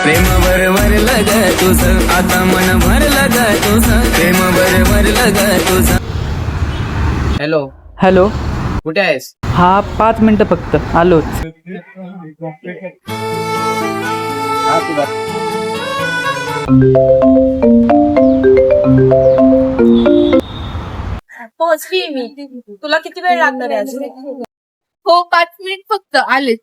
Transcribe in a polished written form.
प्रेम भरलं ग तुझं, आता मन भरलं ग तुझं, प्रेम भरलं ग तुझं. Hello, hello. कुठे आहेस? हा 5 मिनिटं फक्त आलोच. पोहोचली मी. तुला किती वेळ लागणार आहे अजून? हो 5 मिनिट फक्त आले.